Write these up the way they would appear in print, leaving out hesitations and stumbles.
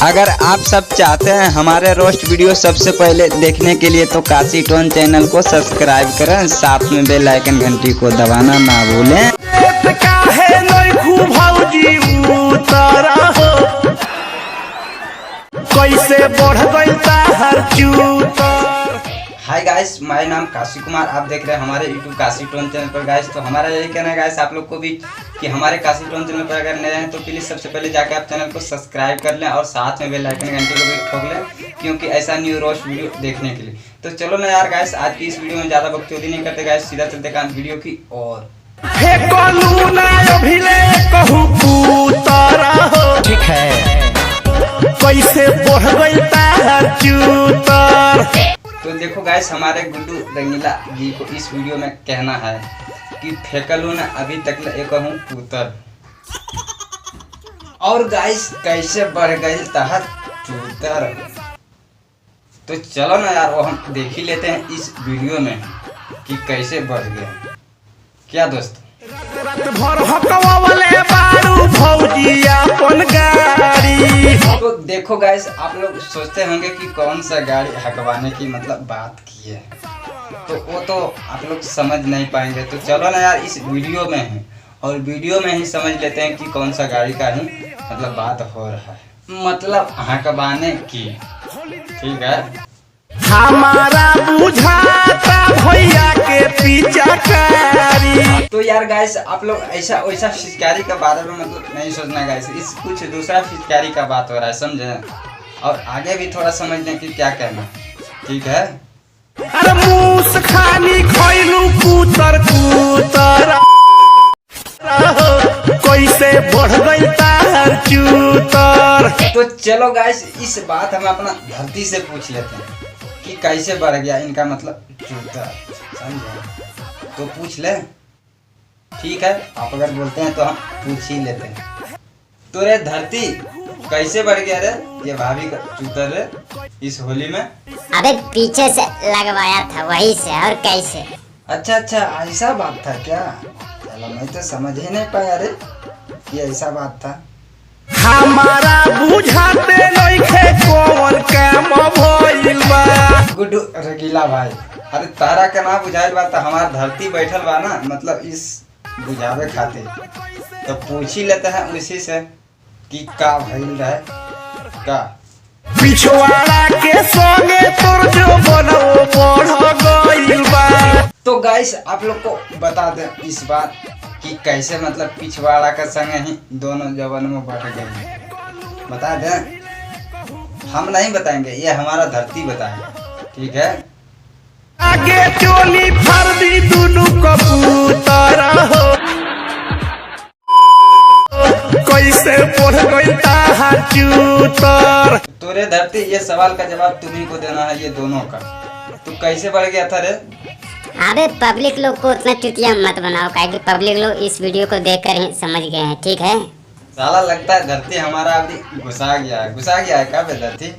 अगर आप सब चाहते हैं हमारे रोस्ट वीडियो सबसे पहले देखने के लिए तो काशी टोन चैनल को सब्सक्राइब करें, साथ में बेल आइकन घंटी को दबाना ना भूलें। कैसे बढ़ गई हाय गाइस, मेरा नाम काशी कुमार, आप देख रहे हैं हमारे यूट्यूब काशी टोन चैनल पर। गाइस तो हमारा यही कहना है गाइस आप लोग को भी कि हमारे काशी टोन चैनल पर अगर नए हैं तो प्लीज़ सबसे पहले जाकर आप चैनल को सब्सक्राइब कर लें और साथ में बेल आइकन घंटी को भी ठोक लें, क्योंकि ऐसा न्यू रोस्ट वीडियो देखने के लिए। तो चलो ना यार गाइस, आज की इस वीडियो में ज़्यादा बकचोदी नहीं करते गाइस, सीधा चलते कान वीडियो की और ठीक है। कैसे बढ़ गई तो देखो गाइस, हमारे गुड्डू रंगीला जी को इस वीडियो में कहना है कि फेंकलू ना अभी तक एक हूँ पुतर, और गाइस कैसे बढ़ गई तहर चूतर। तो चलो ना यार, वो हम देख ही लेते हैं इस वीडियो में कि कैसे बढ़ गया। क्या दोस्त तो देखो गाइस, आप लोग सोचते होंगे कि कौन सा गाड़ी हकवाने की मतलब बात की है, तो वो तो आप लोग समझ नहीं पाएंगे। तो चलो ना यार, इस वीडियो में है और वीडियो में ही समझ लेते हैं कि कौन सा गाड़ी का ही मतलब बात हो रहा है, मतलब हकवाने की। ठीक है, हमारा बुझाता भैया के पीछा कारी। तो यार गाइस, आप लोग ऐसा वैसा फिचकारी का बारे में मतलब नहीं सोचना गाइस, इस कुछ दूसरा फिचकारी का बात हो रहा है, समझे? और आगे भी थोड़ा समझ लें कि क्या कहना। ठीक है, अरे मूस खानी खैलू कुतर कुतर कैसे बढ़ गई तार चूतर। तो चलो गाइस, इस बात हम अपना धरती से पूछ लेते हैं कि कैसे बढ़ गया इनका मतलब चूतर, समझे? तो पूछ ले। ठीक है, आप अगर बोलते हैं तो हम पूछ ही लेते हैं। तो रे धरती, कैसे बढ़ गया रे ये भाभी का चूतर रे इस होली में? अबे पीछे से लगवाया था वही से, और कैसे? अच्छा अच्छा, ऐसा बात था क्या? चलो, मैं तो समझ ही नहीं पाया रे कि ऐसा बात था। हमारा बुझाते नइखे कौन काम भइल बा। गुड्डू रंगीला भाई, अरे तारा का ना बुझाइल बा तो हमार धरती बैठल बा ना, मतलब इस बुझावे खातिर। तो पूछ ही लेते हैं उसी से कि का भइल रहे का। पिछवाड़ा के संगे तोर जो बनवो बढ़ गइल बा। तो गाइस, आप लोग को बता दें इस बात कि कैसे मतलब पिछवाड़ा का संग ही दोनों जवान में बढ़ गए। बता दें, हम नहीं बताएंगे, ये हमारा धरती बताएगा। ठीक है, आगे चोली फर्दी दुनु कबूतर हो कैसे बढ़ गई तार चूतर। तो रे धरती, ये सवाल का जवाब तुम्ही को देना है, ये दोनों का। तू कैसे बढ़ गया था रे? अबे पब्लिक लोग को उतना चुतिया मत बनाओ, काहे कि पब्लिक लोग इस वीडियो को देखकर ही समझ गए हैं। ठीक है, साला लगता है धरती हमारा अभी घुसा गया है का बे धरती?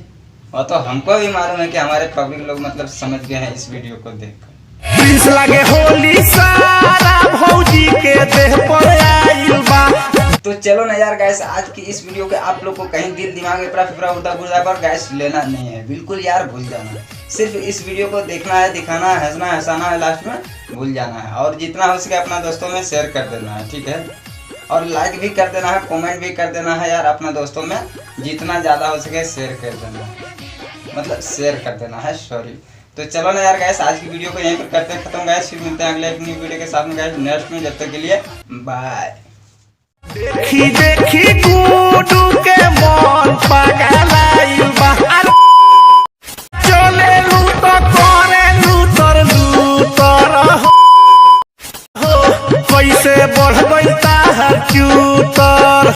और तो हमको भी मालूम है कि हमारे पब्लिक लोग मतलब समझ गए हैं इस वीडियो को देखकर। प्रिंस लगे होली सारा भौजी के देह पर आइल बा। तो चलो ना यार गाइस, आज की इस वीडियो के आप लोग को कहीं दिल दिमाग में फिफ्रा उड़ता गुर्दा पर गाइस लेना नहीं है, बिल्कुल यार भूल जाना। सिर्फ इस वीडियो को देखना है, दिखाना है, हंसना हंसाना है, लास्ट में भूल जाना है। और जितना हो सके अपना दोस्तों में शेयर कर देना है। ठीक है, और लाइक भी कर देना है, कमेंट भी कर देना है यार, अपना दोस्तों में जितना ज़्यादा हो सके शेयर कर देना है, मतलब शेयर कर देना है, सॉरी। तो चलो ना यार गाइस, आज की वीडियो को यहीं पर करते हैं खत्म गाइस, फिर मिलते हैं अगले एक न्यू वीडियो के साथ में गाइस नेक्स्ट में। जब तक के लिए बाय। देखी देखी